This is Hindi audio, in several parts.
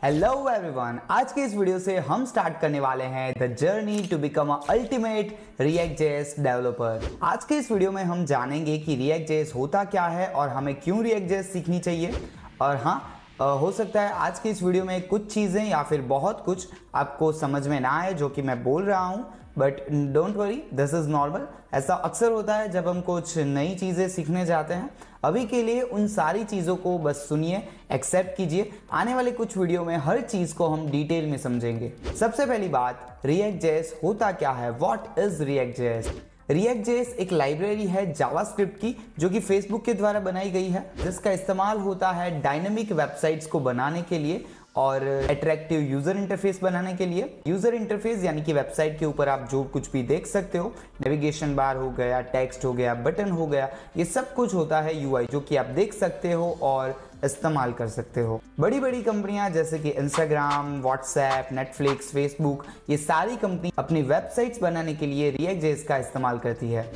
हेलो एवरीवन, आज के इस वीडियो से हम स्टार्ट करने वाले हैं the journey to become a ultimate React JS developer. आज के इस वीडियो में हम जानेंगे कि रिएक्ट जेएस होता क्या है और हमें क्यों रिएक्ट जेएस सीखनी चाहिए। और हाँ, हो सकता है आज की इस वीडियो में कुछ चीज़ें या फिर बहुत कुछ आपको समझ में ना आए जो कि मैं बोल रहा हूँ, but don't worry, this is normal. ऐसा अक्सर होता है जब हम कुछ नई चीज़ें सीखने जाते हैं। अभी के लिए उन सारी चीज़ों को बस सुनिए, एक्सेप्ट कीजिए। आने वाले कुछ वीडियो में हर चीज़ को हम डिटेल में समझेंगे। सबसे पहली बात, रिएक्ट जेएस होता क्या है, what is react JS. React JS एक लाइब्रेरी है जावास्क्रिप्ट की जो कि फेसबुक के द्वारा बनाई गई है, जिसका इस्तेमाल होता है डायनेमिक वेबसाइट्स को बनाने के लिए और अट्रैक्टिव यूजर इंटरफेस बनाने के लिए। यूजर इंटरफेस यानी कि वेबसाइट के ऊपर आप जो कुछ भी देख सकते हो, नेविगेशन बार हो गया, टेक्स्ट हो गया, बटन हो गया, ये सब कुछ होता है यूआई जो कि आप देख सकते हो और इस्तेमाल कर सकते हो। बड़ी बड़ी कंपनियां जैसे कि इंस्टाग्राम, व्हाट्सएप, नेटफ्लिक्स, फेसबुक, ये सारी कंपनी अपनी वेबसाइट्स बनाने के लिए रिएक्ट जेएस का इस्तेमाल करती है।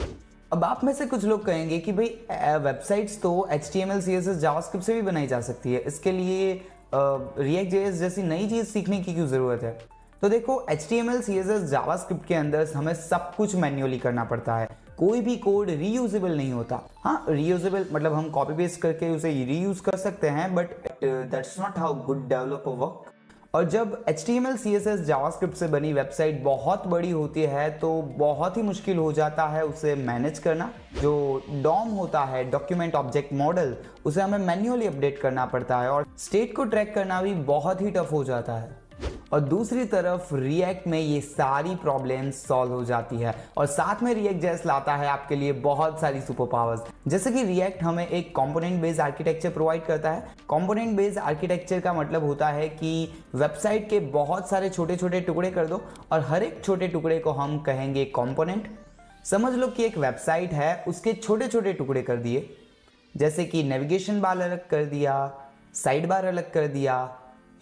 अब आप में से कुछ लोग कहेंगे कि भाई वेबसाइट्स तो HTML, CSS, जावास्क्रिप्ट से भी बनाई जा सकती है, इसके लिए रिएक्ट जेएस जैसी नई चीज़ सीखने की क्यों ज़रूरत है। तो देखो, HTML, CSS, जावास्क्रिप्ट के अंदर हमें सब कुछ मैन्युअली करना पड़ता है। कोई भी कोड रीयूजेबल नहीं होता। हाँ, रीयूजेबल मतलब हम कॉपी पेस्ट करके उसे रीयूज कर सकते हैं, but that's not how good developer work. और जब HTML, CSS, जावास्क्रिप्ट से बनी वेबसाइट बहुत बड़ी होती है तो बहुत ही मुश्किल हो जाता है उसे मैनेज करना। जो डॉम होता है, डॉक्यूमेंट ऑब्जेक्ट मॉडल, उसे हमें मैन्युअली अपडेट करना पड़ता है और स्टेट को ट्रैक करना भी बहुत ही टफ हो जाता है। और दूसरी तरफ रिएक्ट में ये सारी प्रॉब्लम्स सॉल्व हो जाती है और साथ में रिएक्ट जेएस लाता है आपके लिए बहुत सारी सुपर पावर्स। जैसे कि रिएक्ट हमें एक कंपोनेंट बेस्ड आर्किटेक्चर प्रोवाइड करता है। कंपोनेंट बेस्ड आर्किटेक्चर का मतलब होता है कि वेबसाइट के बहुत सारे छोटे छोटे टुकड़े कर दो और हर एक छोटे टुकड़े को हम कहेंगे कंपोनेंट। समझ लो कि एक वेबसाइट है, उसके छोटे छोटे टुकड़े कर दिए, जैसे कि नेविगेशन बार अलग कर दिया, साइड बार अलग कर दिया,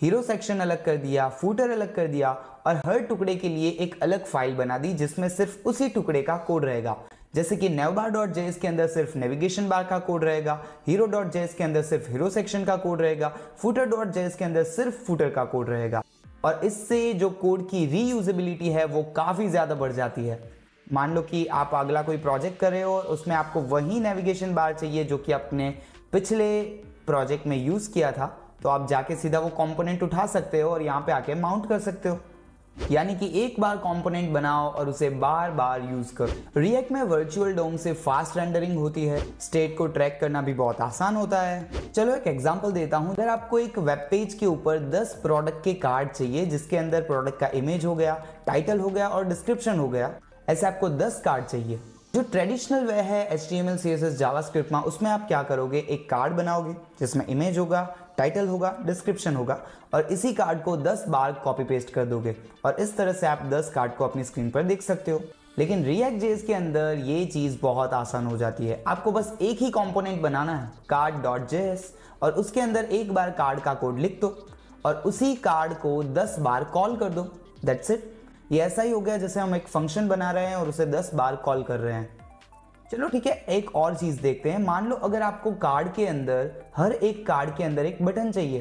हीरो सेक्शन अलग कर दिया, फूटर अलग कर दिया और हर टुकड़े के लिए एक अलग फाइल बना दी जिसमें सिर्फ उसी टुकड़े का कोड रहेगा। जैसे कि navbar.js के अंदर सिर्फ नेविगेशन बार का कोड रहेगा, hero.js के अंदर सिर्फ हीरो सेक्शन का कोड रहेगा, footer.js के अंदर सिर्फ फूटर का कोड रहेगा। और इससे जो कोड की रीयूजेबिलिटी है वो काफ़ी ज़्यादा बढ़ जाती है। मान लो कि आप अगला कोई प्रोजेक्ट कर रहे हो और उसमें आपको वही नेविगेशन बार चाहिए जो कि आपने पिछले प्रोजेक्ट में यूज़ किया था, तो आप जाके सीधा वो कंपोनेंट उठा सकते हो और यहाँ पे आके माउंट कर सकते हो। यानी कि एक बार कंपोनेंट बनाओ और उसे बार बार यूज करो। रिएक्ट में वर्चुअल डोम से फास्ट रेंडरिंग होती है, स्टेट को ट्रैक करना भी बहुत आसान होता है। चलो एक एग्जांपल देता हूँ। अगर आपको एक वेब पेज के ऊपर 10 प्रोडक्ट के कार्ड चाहिए जिसके अंदर प्रोडक्ट का इमेज हो गया, टाइटल हो गया और डिस्क्रिप्शन हो गया, ऐसे आपको 10 कार्ड चाहिए। जो ट्रेडिशनल वे है HTML, CSS, जावास्क्रिप्ट में, उसमें आप क्या करोगे, एक कार्ड बनाओगे जिसमें इमेज होगा, टाइटल होगा, डिस्क्रिप्शन होगा और इसी कार्ड को 10 बार कॉपी पेस्ट कर दोगे और इस तरह से आप 10 कार्ड को अपनी स्क्रीन पर देख सकते हो। लेकिन रिएक्ट जेएस के अंदर ये चीज़ बहुत आसान हो जाती है। आपको बस एक ही कंपोनेंट बनाना है, card.js, और उसके अंदर एक बार कार्ड का कोड लिख दो और उसी कार्ड को 10 बार कॉल कर दो। That's it. ये ऐसा ही हो गया जैसे हम एक फंक्शन बना रहे हैं और उसे 10 बार कॉल कर रहे हैं। चलो ठीक है, एक और चीज़ देखते हैं। मान लो अगर आपको कार्ड के अंदर, हर एक कार्ड के अंदर एक बटन चाहिए,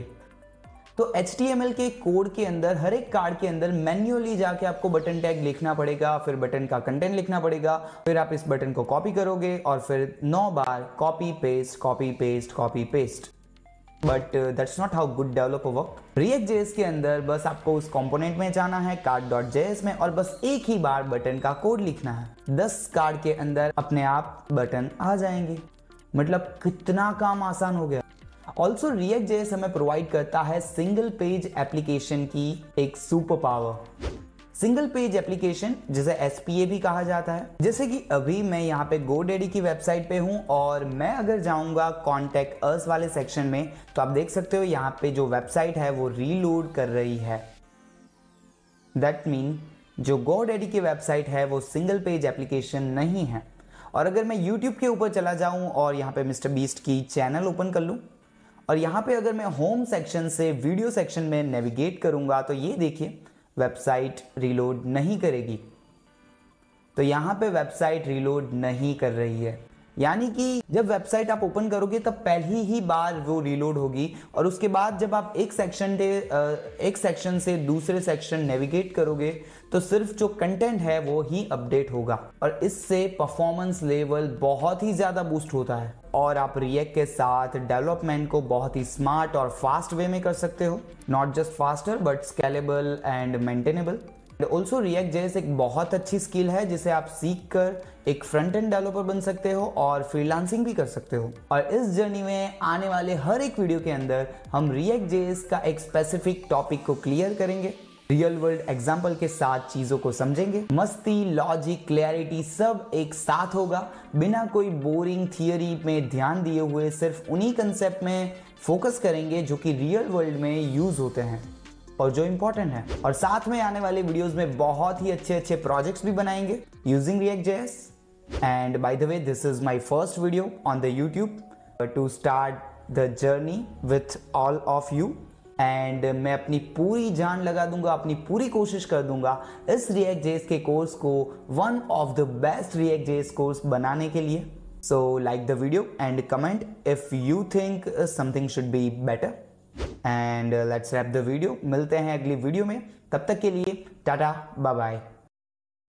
तो HTML के कोड के अंदर हर एक कार्ड के अंदर मैन्युअली जाके आपको बटन टैग लिखना पड़ेगा, फिर बटन का कंटेंट लिखना पड़ेगा, फिर आप इस बटन को कॉपी करोगे और फिर 9 बार copy paste, copy paste, copy paste. But that's not how good developer work. React JS के अंदर बस आपको उस कंपोनेंट में जाना है, card.js में, और बस एक ही बार बटन का कोड लिखना है। 10 कार्ड के अंदर अपने आप बटन आ जाएंगे। मतलब कितना काम आसान हो गया। ऑल्सो रिएक्ट जेएस हमें प्रोवाइड करता है सिंगल पेज एप्लीकेशन की एक super power. Single page application जिसे SPA भी कहा जाता है। जैसे कि अभी मैं यहाँ पे GoDaddy की वेबसाइट पे हूँ और मैं अगर जाऊँगा कॉन्टैक्ट अस वाले सेक्शन में, तो आप देख सकते हो यहाँ पे जो वेबसाइट है वो रीलोड कर रही है। दैट मीन जो GoDaddy की वेबसाइट है वो सिंगल पेज एप्लीकेशन नहीं है। और अगर मैं YouTube के ऊपर चला जाऊँ और यहाँ पे मिस्टर बीस्ट की चैनल ओपन कर लूँ और यहाँ पे अगर मैं होम सेक्शन से वीडियो सेक्शन में नेविगेट करूँगा, तो ये देखिए वेबसाइट रीलोड नहीं करेगी। तो यहाँ पे वेबसाइट रीलोड नहीं कर रही है। यानी कि जब वेबसाइट आप ओपन करोगे तब पहली ही बार वो रीलोड होगी और उसके बाद जब आप एक सेक्शन से दूसरे सेक्शन नेविगेट करोगे तो सिर्फ जो कंटेंट है वो ही अपडेट होगा और इससे परफॉर्मेंस लेवल बहुत ही ज़्यादा बूस्ट होता है और आप रिएक्ट के साथ डेवलपमेंट को बहुत ही स्मार्ट और फास्ट वे में कर सकते हो। Not just faster but scalable and maintainable. Also React.js एक बहुत अच्छी स्किल है जिसे आप सीख कर एक फ्रंट एंड डेवलपर बन सकते हो और फ्रीलांसिंग भी कर सकते हो। और इस जर्नी में आने वाले हर एक वीडियो के अंदर हम React.js का एक स्पेसिफिक टॉपिक को क्लियर करेंगे, रियल वर्ल्ड एग्जाम्पल के साथ चीजों को समझेंगे। मस्ती, लॉजिक, क्लैरिटी सब एक साथ होगा, बिना कोई बोरिंग थियरी में ध्यान दिए हुए सिर्फ उन्हीं कंसेप्ट में फोकस करेंगे जो कि रियल वर्ल्ड में यूज होते हैं और जो इंपॉर्टेंट है। और साथ में आने वाले वीडियोस में बहुत ही अच्छे प्रोजेक्ट्स भी बनाएंगे using React.js। And by the way this is my first video on the YouTube to start the journey with all of you. And मैं अपनी पूरी जान लगा दूंगा, अपनी पूरी कोशिश कर दूंगा इस React.js के कोर्स को one of the best React.js course बनाने के लिए। So like the video and comment if you think something should be better and let's wrap the video. मिलते हैं अगली वीडियो में, तब तक के लिए टाटा बाय बाय।